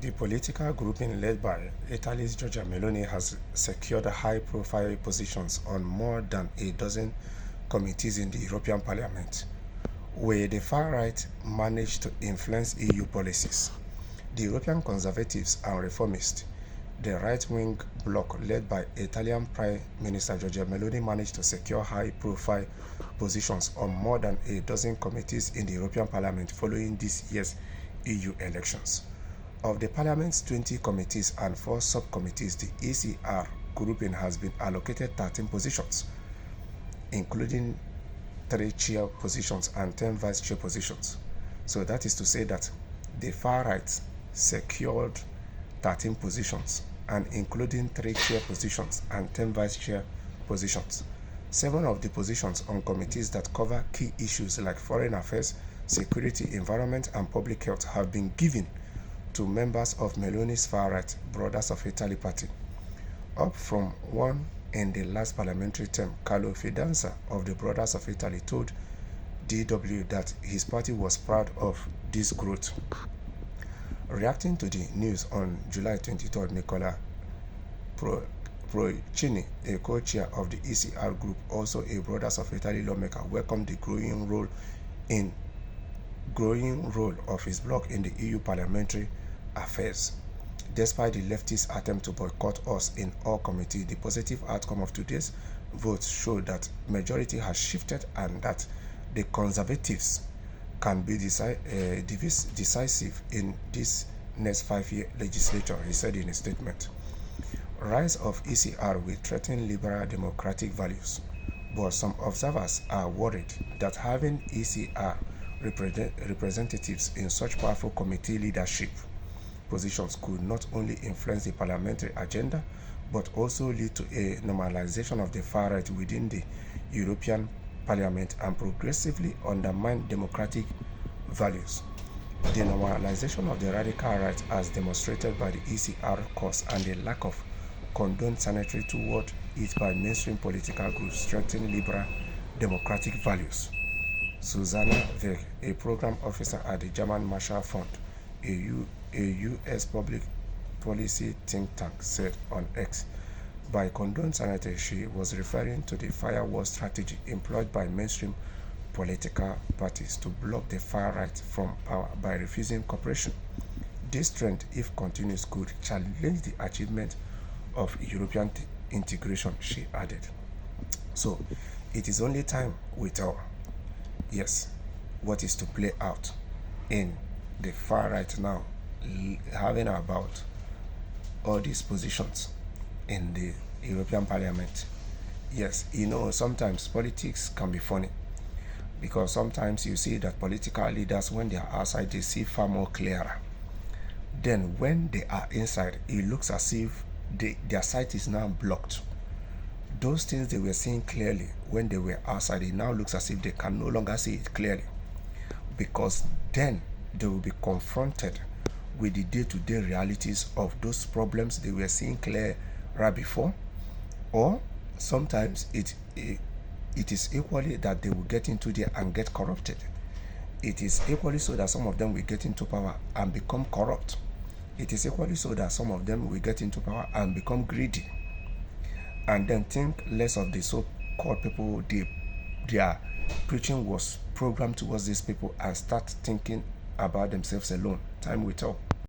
The political grouping led by Italy's Giorgia Meloni has secured high-profile positions on more than a dozen committees in the European Parliament, where the far right managed to influence EU policies. The European Conservatives and Reformists, the right-wing bloc led by Italian Prime Minister Giorgia Meloni, managed to secure high-profile positions on more than a dozen committees in the European Parliament following this year's EU elections. Of the Parliament's 20 committees and 4 subcommittees, the ECR grouping has been allocated 13 positions, including 3 chair positions and 10 vice chair positions. So that is to say that the far right secured 13 positions, and including 3 chair positions and 10 vice chair positions. 7 of the positions on committees that cover key issues like foreign affairs, security, environment, and public health have been given to members of Meloni's far-right Brothers of Italy party, up from one in the last parliamentary term. Carlo Fidanza of the Brothers of Italy told DW that his party was proud of this growth. Reacting to the news on July 23rd, Nicola Proicini, a co-chair of the ECR group, also a Brothers of Italy lawmaker, welcomed the growing role of his bloc in the EU parliamentary affairs. Despite the leftist attempt to boycott us in all committees, the positive outcome of today's vote showed that majority has shifted and that the Conservatives can be decisive in this next 5-year legislature, he said in a statement. Rise of ECR will threaten liberal democratic values, but some observers are worried that having ECR representatives in such powerful committee leadership positions could not only influence the parliamentary agenda, but also lead to a normalization of the far right within the European Parliament and progressively undermine democratic values. The normalization of the radical right, as demonstrated by the ECR course and the lack of condoned sanitary toward it by mainstream political groups, strengthen liberal democratic values. Susanna Weg, a program officer at the German Marshall Fund, a U.S. public policy think tank, said on X. By condoned sanitary, she was referring to the firewall strategy employed by mainstream political parties to block the far right from power by refusing cooperation. This trend, if continues, could challenge the achievement of European integration, she added. So, it is only time will tell, yes, what is to play out in the far right now, having about all these positions in the European Parliament. Yes, sometimes politics can be funny, because sometimes you see that political leaders, when they are outside, they see far more clearer. Then when they are inside, it looks as if their sight is now blocked. Those things they were seeing clearly when they were outside, it now looks as if they can no longer see it clearly, because then they will be confronted with the day-to-day realities of those problems they were seeing clearer before. Or sometimes it is equally that they will get into there and get corrupted. It is equally so that some of them will get into power and become corrupt. It is equally so that some of them will get into power and become greedy, and then think less of the so-called people their preaching was programmed towards these people, and start thinking about themselves alone. Time will tell.